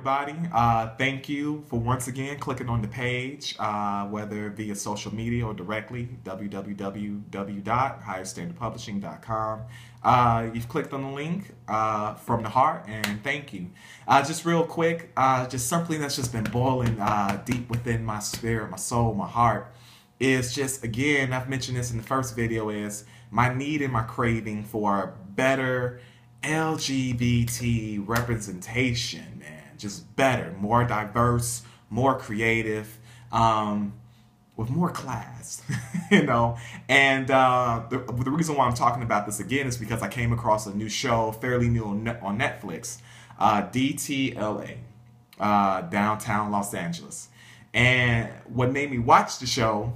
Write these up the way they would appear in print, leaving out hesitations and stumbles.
everybody. Thank you for once again clicking on the page, whether via social media or directly, www.higherstandardpublishing.com. You've clicked on the link from the heart, and thank you. Just real quick, just something that's just been boiling deep within my spirit, my soul, my heart, is just, again, I've mentioned this in the first video, is my need and my craving for better LGBT representation, man. Just better, more diverse, more creative, with more class, you know. And the reason why I'm talking about this again is because I came across a new show, fairly new on Netflix, DTLA, Downtown Los Angeles. And what made me watch the show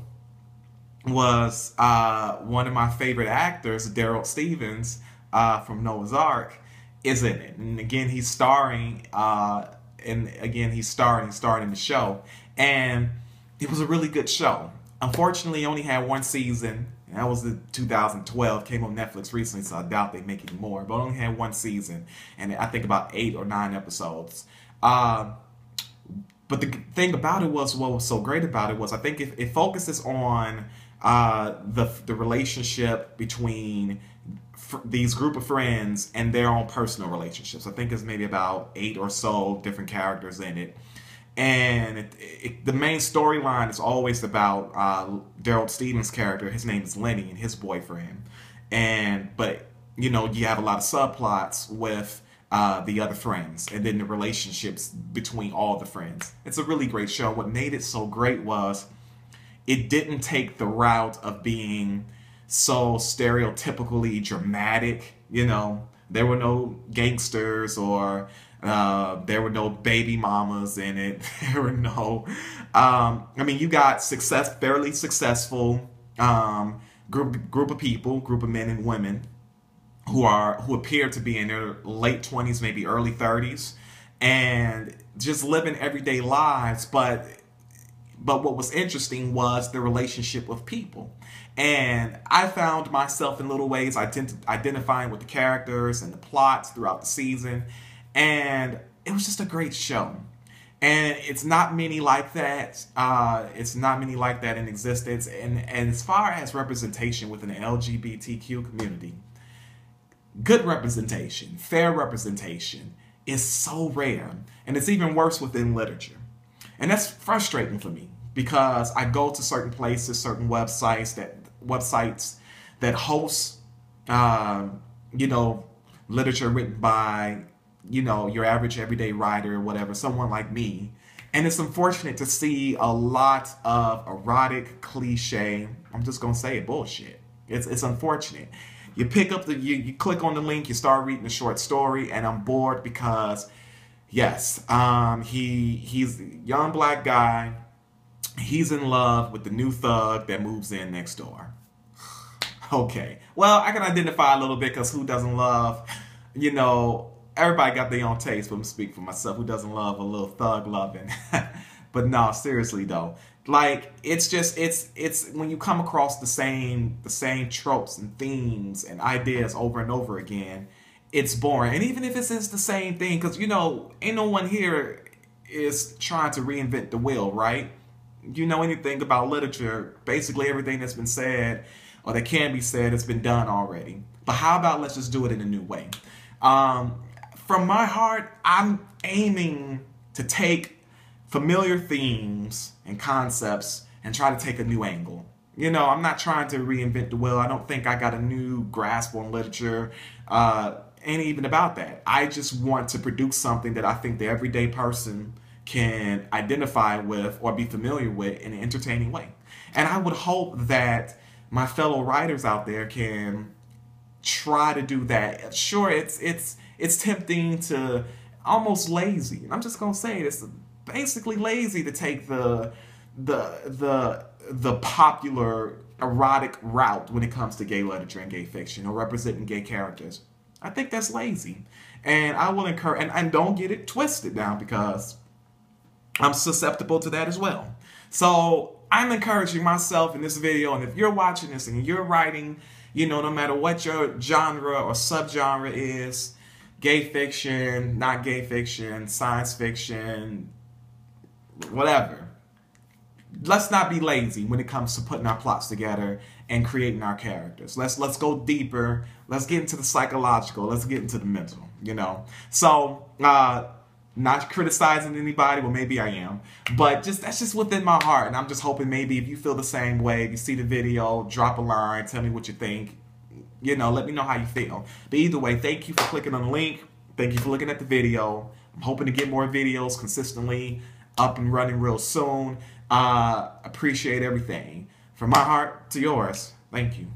was one of my favorite actors, Daryl Stevens, from Noah's Ark, is in it. And again, he's starring, in the show. And it was a really good show. Unfortunately, it only had one season. And that was the 2012, came on Netflix recently, so I doubt they make any more. But it only had one season, and I think about 8 or 9 episodes. But the thing about it was, what was so great about it was, I think it focuses on the relationship between these group of friends and their own personal relationships. I think there's maybe about 8 or so different characters in it. And the main storyline is always about Daryl Stevens' character. His name is Lenny, and his boyfriend. But you know, you have a lot of subplots with the other friends, and then the relationships between all the friends. It's a really great show. What made it so great was it didn't take the route of being so stereotypically dramatic. You know, there were no gangsters, or there were no baby mamas in it. There were no, I mean, you got fairly successful group of people, group of men and women who appear to be in their late 20s, maybe early 30s, and just living everyday lives. But what was interesting was the relationship with people. And I found myself in little ways identifying with the characters and the plots throughout the season. And it was just a great show. And it's not many like that. It's not many like that in existence. And as far as representation within the LGBTQ community, good representation, fair representation is so rare. And it's even worse within literature. And that's frustrating for me, because I go to certain places, certain websites that host, you know, literature written by, you know, your average everyday writer or whatever, someone like me. And it's unfortunate to see a lot of erotic cliche, I'm just gonna say it, bullshit. It's unfortunate. You pick up you click on the link, you start reading the short story, and I'm bored because, yes, he's a young black guy. He's in love with the new thug that moves in next door. Okay, well, I can identify a little bit, because who doesn't love, you know, everybody got their own taste, but I'm speaking for myself. Who doesn't love a little thug loving? But no, seriously though, like, it's when you come across the same tropes and themes and ideas over and over again, it's boring. And even if it's the same thing, because, you know, ain't no one here is trying to reinvent the wheel, right? You know anything about literature, basically everything that's been said or that can be said has been done already. But how about let's just do it in a new way? From my heart, I'm aiming to take familiar themes and concepts and try to take a new angle. You know, I'm not trying to reinvent the wheel. I don't think I got a new grasp on literature, ain't even about that. I just want to produce something that I think the everyday person can identify with or be familiar with in an entertaining way. And I would hope that my fellow writers out there can try to do that. Sure, it's tempting to, almost lazy. I'm just gonna say it's basically lazy to take the popular erotic route when it comes to gay literature and gay fiction, or representing gay characters. I think that's lazy. And I will encourage, and don't get it twisted now, because I'm susceptible to that as well. So I'm encouraging myself in this video, and if you're watching this and you're writing, you know, no matter what your genre or subgenre is, gay fiction, not gay fiction, science fiction, whatever. Let's not be lazy when it comes to putting our plots together and creating our characters. Let's go deeper. Let's get into the psychological. Let's get into the mental, you know. So, not criticizing anybody, well, maybe I am, but that's just within my heart, and I'm just hoping maybe if you feel the same way, if you see the video, drop a line, tell me what you think, you know, let me know how you feel. But either way, thank you for clicking on the link, thank you for looking at the video. I'm hoping to get more videos consistently up and running real soon. Appreciate everything. From my heart to yours, thank you.